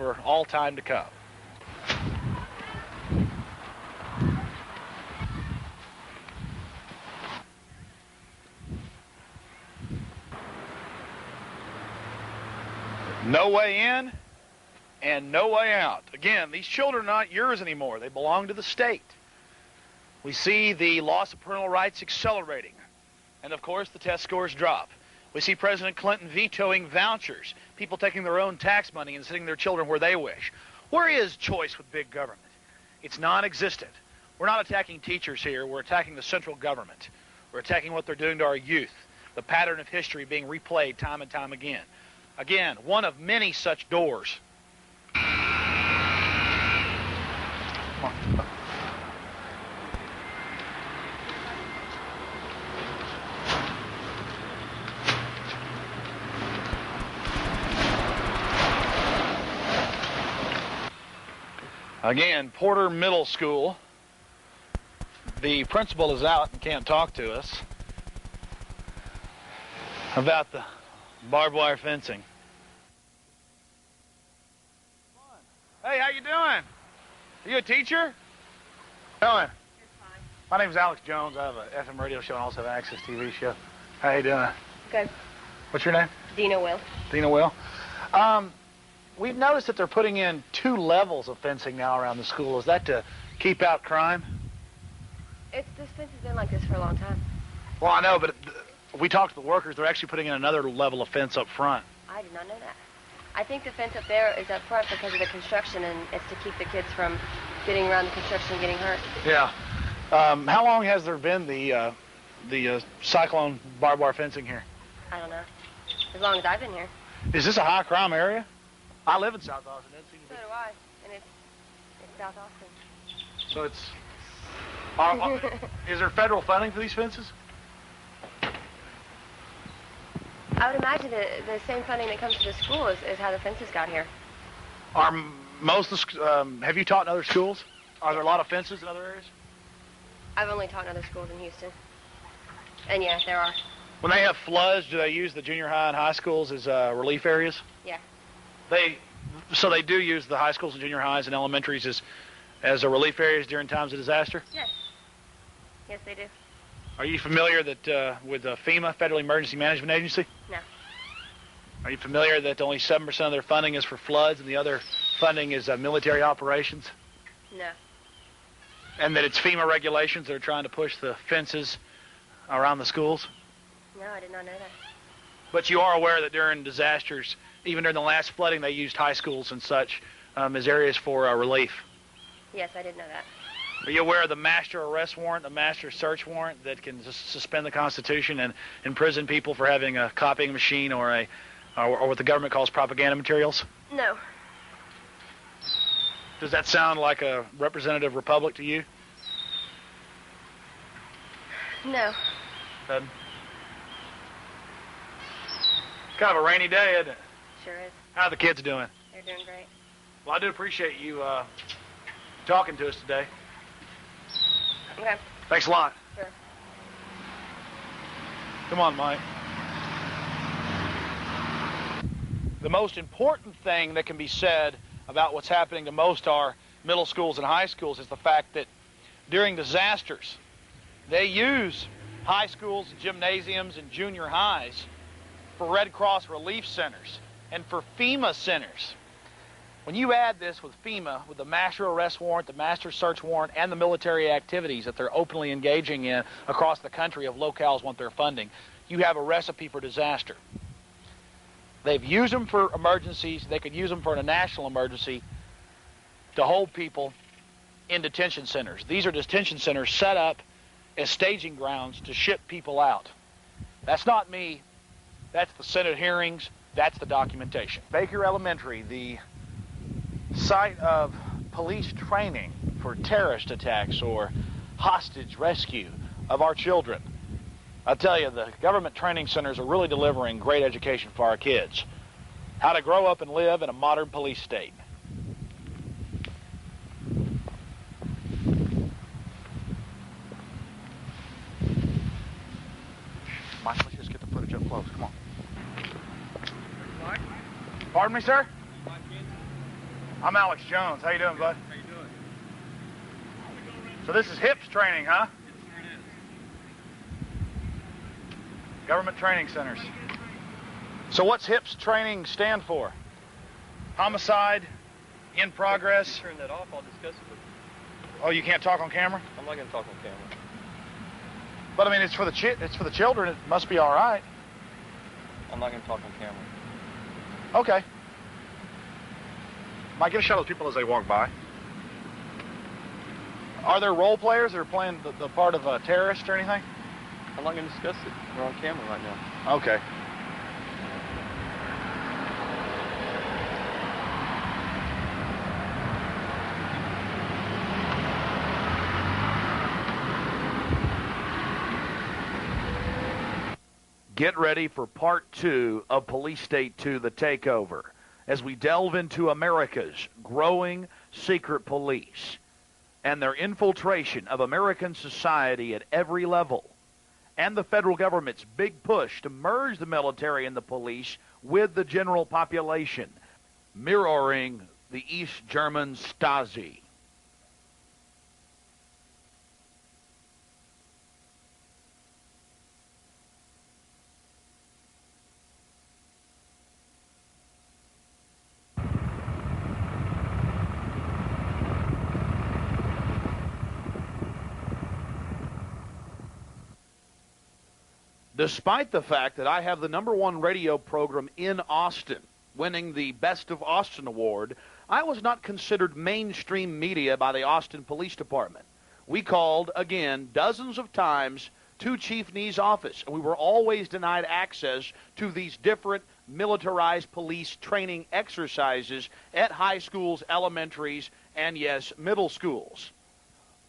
for all time to come. No way in and no way out. Again, these children are not yours anymore. They belong to the state. We see the loss of parental rights accelerating. And, of course, the test scores drop. We see President Clinton vetoing vouchers, people taking their own tax money and sending their children where they wish. Where is choice with big government? It's non-existent. We're not attacking teachers here. We're attacking the central government. We're attacking what they're doing to our youth, the pattern of history being replayed time and time again. Again, one of many such doors. Come on. Again, Porter Middle School. The principal is out and can't talk to us about the barbed wire fencing. Hey, how you doing? Are you a teacher? How you doing? My name's Alex Jones. I have an FM radio show and also have an Access TV show. How you doing? Good. What's your name? Dina Will. Dina Will. We've noticed that they're putting in 2 levels of fencing now around the school. Is that to keep out crime? This fence has been like this for a long time. Well, I know, but we talked to the workers. They're actually putting in another level of fence up front. I did not know that. I think the fence up there is up front because of the construction, and it's to keep the kids from getting around the construction and getting hurt. Yeah. How long has there been the cyclone barbed wire fencing here? I don't know. As long as I've been here. Is this a high crime area? I live in South Austin. So do I, and it's South Austin. So it's... is there federal funding for these fences? I would imagine that the same funding that comes to the school is how the fences got here. Are most of the, have you taught in other schools? Are there a lot of fences in other areas? I've only taught in other schools in Houston. And yeah, there are. When they have floods, do they use the junior high and high schools as relief areas? Yeah. So they do use the high schools and junior highs and elementaries as relief areas during times of disaster? Yes. Yes, they do. Are you familiar that with FEMA, Federal Emergency Management Agency? No. Are you familiar that only 7% of their funding is for floods and the other funding is military operations? No. And that it's FEMA regulations that are trying to push the fences around the schools? No, I did not know that. But you are aware that during disasters, even during the last flooding, they used high schools and such as areas for relief? Yes, I did know that. Are you aware of the master arrest warrant, the master search warrant that can suspend the Constitution and imprison people for having a copying machine or what the government calls propaganda materials? No. Does that sound like a representative republic to you? No. Doesn't? Kind of a rainy day, isn't it? Sure is. How are the kids doing? They're doing great. Well, I do appreciate you talking to us today. Okay. Thanks a lot. Sure. Come on, Mike. The most important thing that can be said about what's happening to most our middle schools and high schools is the fact that during disasters, they use high schools, gymnasiums, and junior highs for Red Cross relief centers and for FEMA centers. When you add this with FEMA, with the master arrest warrant, the master search warrant, and the military activities that they're openly engaging in across the country if locales want their funding, you have a recipe for disaster. They've used them for emergencies. They could use them for a national emergency to hold people in detention centers. These are detention centers set up as staging grounds to ship people out. That's not me. That's the Senate hearings. That's the documentation. Baker Elementary, the site of police training for terrorist attacks or hostage rescue of our children. I tell you, the government training centers are really delivering great education for our kids. How to grow up and live in a modern police state. Mike, let's just get the footage up close. Come on. Pardon me, sir? I'm Alex Jones. How you doing, bud? How you doing? So this is HIPS training, huh? It sure is. Government training centers. So what's HIPS training stand for? Homicide, in progress. Turn that off, I'll discuss it with you. Oh, you can't talk on camera? I'm not going to talk on camera. But I mean, it's for the children. It must be all right. I'm not going to talk on camera. Okay. Mike, give a shot of people as they walk by. Are there role players that are playing the part of a terrorist or anything? I'm not going to discuss it. We're on camera right now. Okay. Get ready for part 2 of Police State 2, The Takeover, as we delve into America's growing secret police and their infiltration of American society at every level, and the federal government's big push to merge the military and the police with the general population, mirroring the East German Stasi. Despite the fact that I have the #1 radio program in Austin, winning the Best of Austin Award, I was not considered mainstream media by the Austin Police Department. We called, again, dozens of times to Chief Nee's office, and we were always denied access to these different militarized police training exercises at high schools, elementaries, and, yes, middle schools.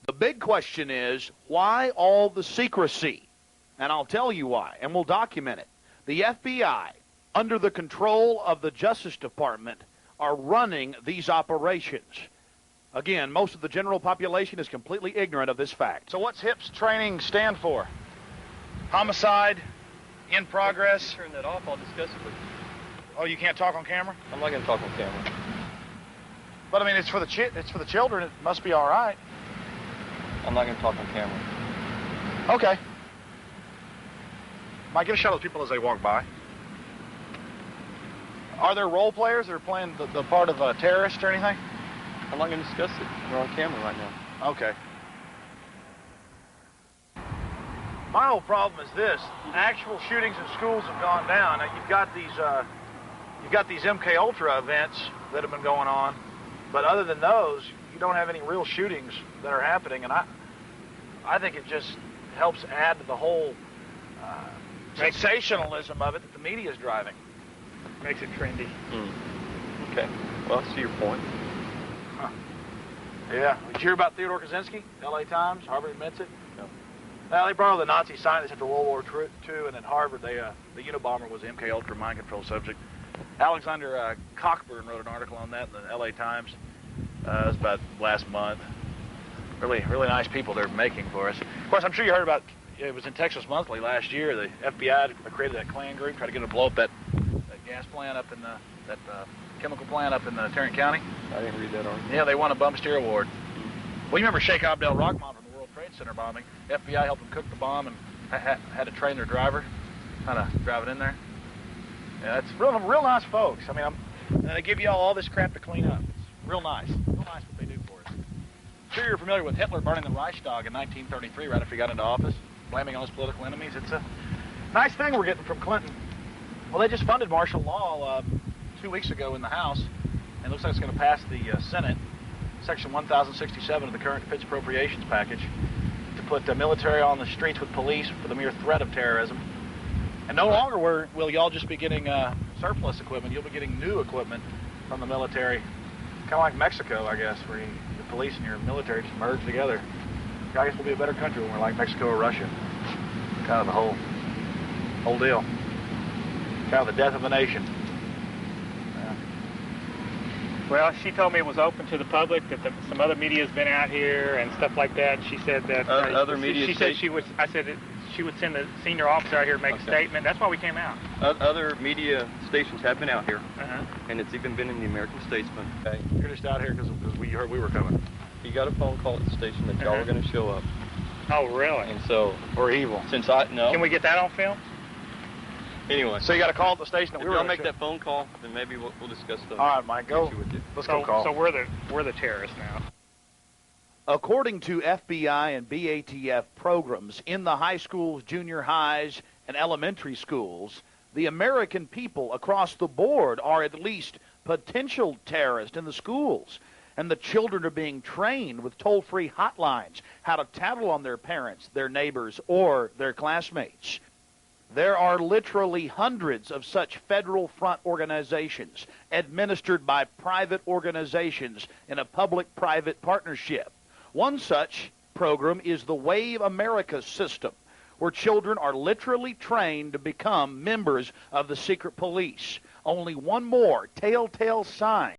The big question is, why all the secrecy? And I'll tell you why, and we'll document it. The FBI, under the control of the Justice Department, are running these operations. Again, most of the general population is completely ignorant of this fact. So what's HIPS training stand for? Homicide, in progress. Turn that off, I'll discuss it with you. Oh, you can't talk on camera? I'm not going to talk on camera. But I mean, it's for the children. It must be all right. I'm not going to talk on camera. Okay. Mike, give a shot of people as they walk by. Are there role players that are playing the part of a terrorist or anything? I'm not going to discuss it. We're on camera right now. Okay. My whole problem is this: actual shootings in schools have gone down. Now you've got these MK Ultra events that have been going on, but other than those, you don't have any real shootings that are happening. And I think it just helps add to the whole sensationalism of it that the media is driving. Makes it trendy. Okay. Well, I see your point. Huh. Yeah. Did you hear about Theodore Kaczynski? L.A. Times. Harvard admits it. No. Well, they borrowed the Nazi scientists after World War II, and at Harvard, the Unabomber was the MK Ultra mind control subject. Alexander Cockburn wrote an article on that in the L.A. Times. It was about last month. Really nice people they're making for us. Of course, I'm sure you heard about. It was in Texas Monthly last year. The FBI created that Klan group, tried to get them to blow up that gas plant up in that chemical plant up in Tarrant County. I didn't read that article. Yeah, they won a bump steer award. Well, you remember Sheikh Abdel Rahman from the World Trade Center bombing? The FBI helped them cook the bomb and had to train their driver how to drive it in there. Yeah, that's real nice folks. I mean, and they give you all this crap to clean up. It's real nice. Real nice what they do for us. I'm sure you're familiar with Hitler burning the Reichstag in 1933, right after he got into office, blaming on his political enemies. It's a nice thing we're getting from Clinton. Well, they just funded martial law 2 weeks ago in the House, and it looks like it's going to pass the Senate, Section 1067 of the current defense appropriations package, to put the military on the streets with police for the mere threat of terrorism. And no longer will y'all just be getting surplus equipment. You'll be getting new equipment from the military, kind of like Mexico, I guess, where the police and your military just merge together. I guess we'll be a better country when we're like Mexico or Russia. Kind of the whole deal. Kind of the death of a nation. Yeah. Well, she told me it was open to the public, that some other media's been out here and stuff like that. She said that other media. She said she was. I said she would send the senior officer out here to make a statement. That's why we came out. Other media stations have been out here, Uh-huh. and it's even been in the American Statesman. Okay. You're just out here because we heard we were coming. You got a phone call at the station that y'all were going to show up. Oh, really? And so, We're evil. since I know. Can we get that on film? Anyway. So you got to call at the station that If we were y'all gonna make show. that phone call, then maybe we'll discuss the All right, Mike, go. issue with you. Let's go call. So we're the terrorists now. According to FBI and BATF programs in the high schools, junior highs, and elementary schools, the American people across the board are at least potential terrorists in the schools. And the children are being trained with toll-free hotlines how to tattle on their parents, their neighbors, or their classmates. There are literally hundreds of such federal front organizations administered by private organizations in a public-private partnership. One such program is the Wave America system, where children are literally trained to become members of the secret police. Only one more telltale sign